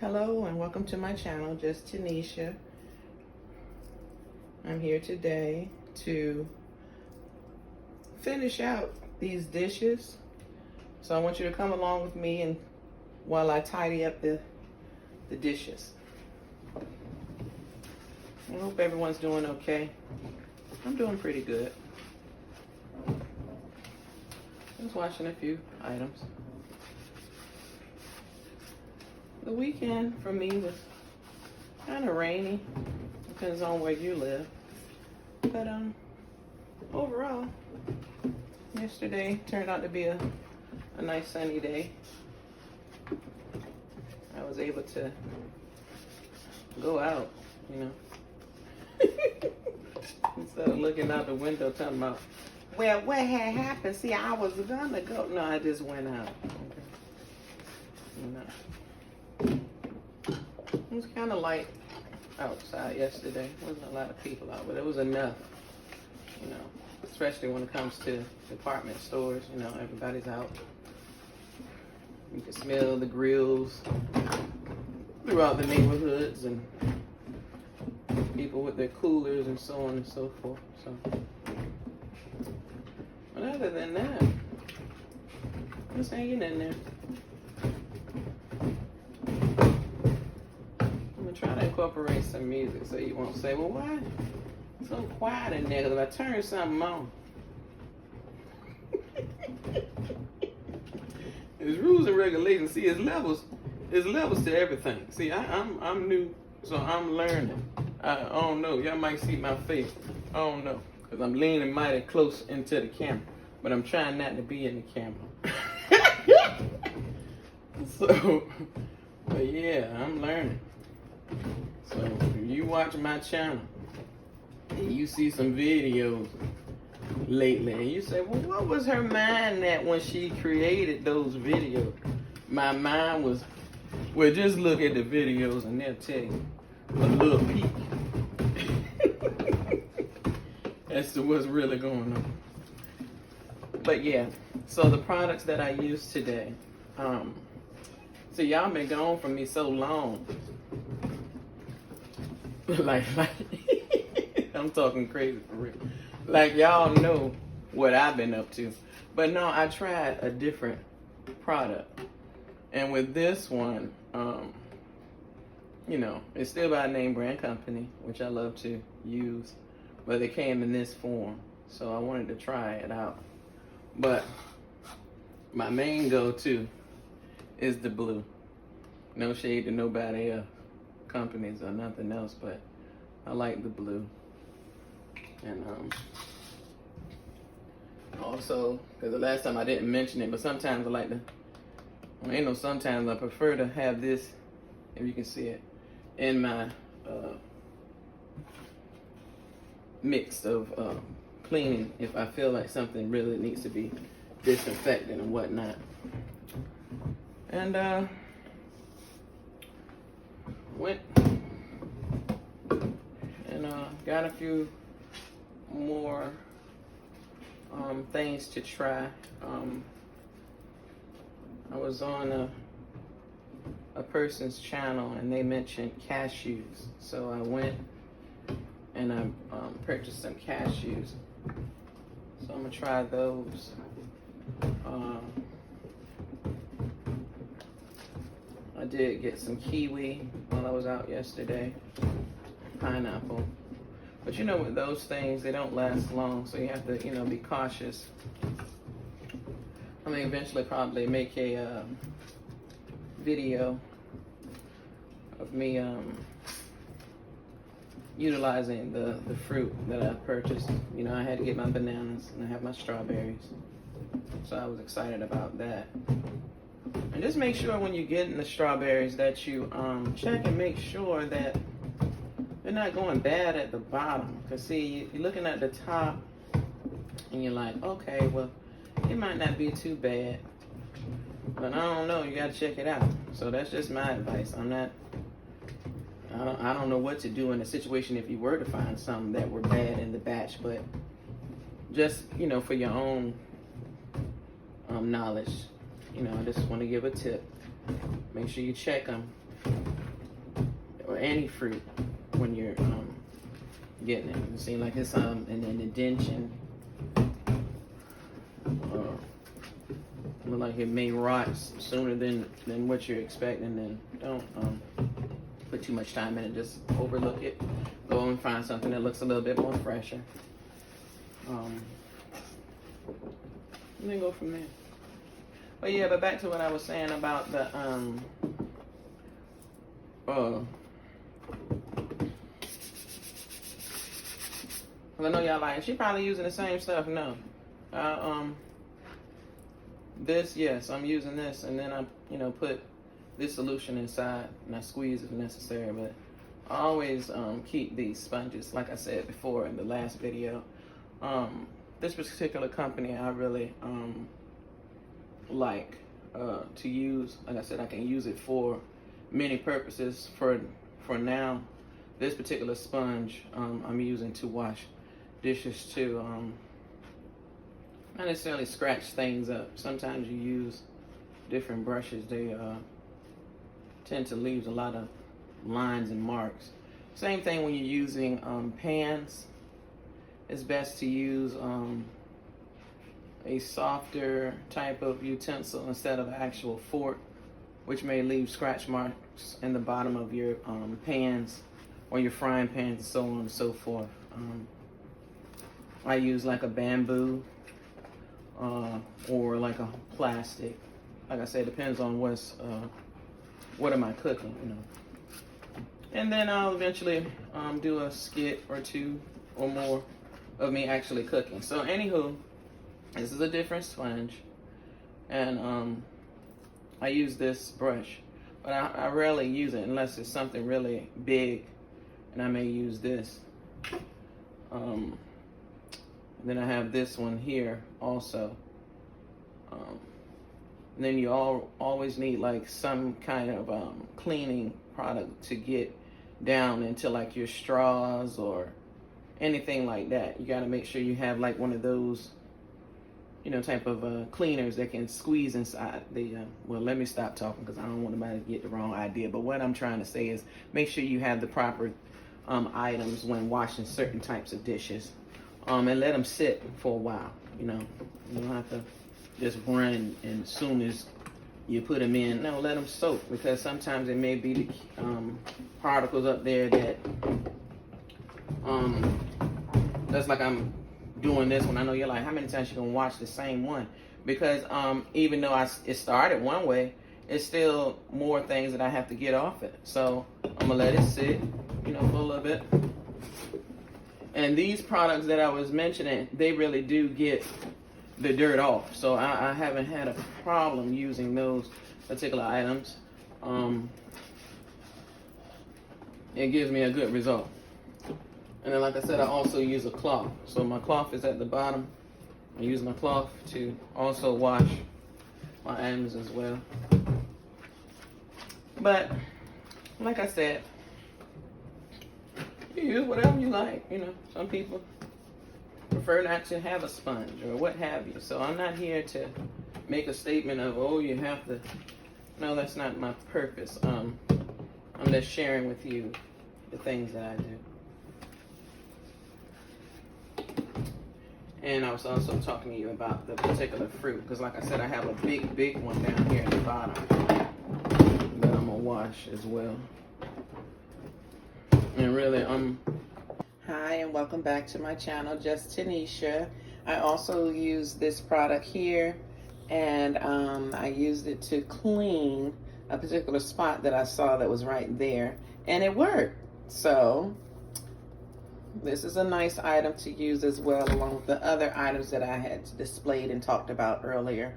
Hello and welcome to my channel, Just Tanisha. I'm here today to finish out these dishes. So I want you to come along with me and while I tidy up the dishes. I hope everyone's doing okay. I'm doing pretty good. Just washing a few items. The weekend for me was kind of rainy. Depends on where you live. But overall, yesterday turned out to be a nice sunny day. I was able to go out, you know. Instead of looking out the window talking about, well, what had happened? See, I was gonna go. No, I just went out. Okay. You know. It was kind of light outside yesterday. Wasn't a lot of people out, but it was enough, you know, especially when it comes to department stores. You know, everybody's out. You can smell the grills throughout the neighborhoods and people with their coolers and so on and so forth. So, but other than that, just hanging in there. Try to incorporate some music so you won't say, well, why so quiet in there? Because I turned something on. There's rules and regulations. See, there's levels to everything. See, I'm new, so I'm learning. I don't know. Y'all might see my face. I don't know. Because I'm leaning mighty close into the camera. But I'm trying not to be in the camera. So, but yeah, I'm learning. So if you watch my channel and you see some videos lately and you say, well, what was her mind at when she created those videos? My mind was, well, just look at the videos and they'll tell you a little peek as to what's really going on. But yeah, so the products that I use today, so y'all been gone from me so long. like I'm talking crazy for real. Like y'all know what I've been up to. But no, I tried a different product. And with this one, you know, it's still by a name brand company, which I love to use, but it came in this form. So I wanted to try it out. But my main go-to is the blue. No shade to nobody else, companies or nothing else, but I like the blue. And also, because the last time I didn't mention it, but sometimes I like to, well, ain't no sometimes, I prefer to have this, if you can see it, in my mix of cleaning if I feel like something really needs to be disinfected and whatnot. And went and got a few more things to try. I was on a person's channel and they mentioned cashews, so I went and I purchased some cashews. So I'm gonna try those. I did get some kiwi while I was out yesterday, pineapple. But you know, with those things, they don't last long, so you have to, you know, be cautious. I may eventually probably make a video of me utilizing the fruit that I purchased. You know, I had to get my bananas and I have my strawberries, so I was excited about that. And just make sure when you get in the strawberries that you check and make sure that they're not going bad at the bottom. Because see, you're looking at the top and you're like, okay, well, it might not be too bad. But I don't know, you got to check it out. So that's just my advice. I don't know what to do in a situation if you were to find some that were bad in the batch. But just, you know, for your own knowledge, you know, I just want to give a tip. Make sure you check them any fruit when you're getting it. You see, like it's an indention. Look like it may rot sooner than what you're expecting. Then don't put too much time in it. Just overlook it. Go and find something that looks a little bit more fresher. And then go from there. But yeah, but back to what I was saying about the I know y'all like, she probably using the same stuff. No. This, yes, I'm using this, and then I, put this solution inside, and I squeeze if necessary, but I always keep these sponges, like I said before in the last video. This particular company I really like to use. Like I said, I can use it for many purposes. For now, this particular sponge I'm using to wash dishes too. Not necessarily scratch things up. Sometimes you use different brushes. They tend to leave a lot of lines and marks. Same thing when you're using pans. It's best to use a softer type of utensil instead of an actual fork, which may leave scratch marks in the bottom of your pans or your frying pans and so on and so forth. I use like a bamboo or like a plastic. Like I said, depends on what am I cooking, And then I'll eventually do a skit or two or more of me actually cooking. So anywho, this is a different sponge, and I use this brush, but I rarely use it unless it's something really big, and I may use this. Then I have this one here also. And then you always need like some kind of cleaning product to get down into like your straws or anything like that. You got to make sure you have like one of those, type of cleaners that can squeeze inside the, well, let me stop talking because I don't want anybody to get the wrong idea. But what I'm trying to say is make sure you have the proper items when washing certain types of dishes. And let them sit for a while, You don't have to just run and as soon as you put them in. No, let them soak, because sometimes it may be the particles up there that, that's like I'm doing this one. I know you're like, how many times you gonna watch the same one? Because even though it started one way, it's still more things that I have to get off it. So I'm gonna let it sit, for a little bit. And these products that I was mentioning, they really do get the dirt off. So I haven't had a problem using those particular items. It gives me a good result. And then, like I said, I also use a cloth. So my cloth is at the bottom. I use my cloth to also wash my items as well. But, like I said, you use whatever you like, Some people prefer not to have a sponge or what have you. So I'm not here to make a statement of, oh, you have to. No, that's not my purpose. I'm just sharing with you the things that I do. And I was also talking to you about the particular fruit, because like I said, I have a big one down here at the bottom that I'm going to wash as well. And really, hi, and welcome back to my channel, Just Tanisha. I also use this product here, and I used it to clean a particular spot that I saw that was right there, and it worked. So this is a nice item to use as well, along with the other items that I had displayed and talked about earlier.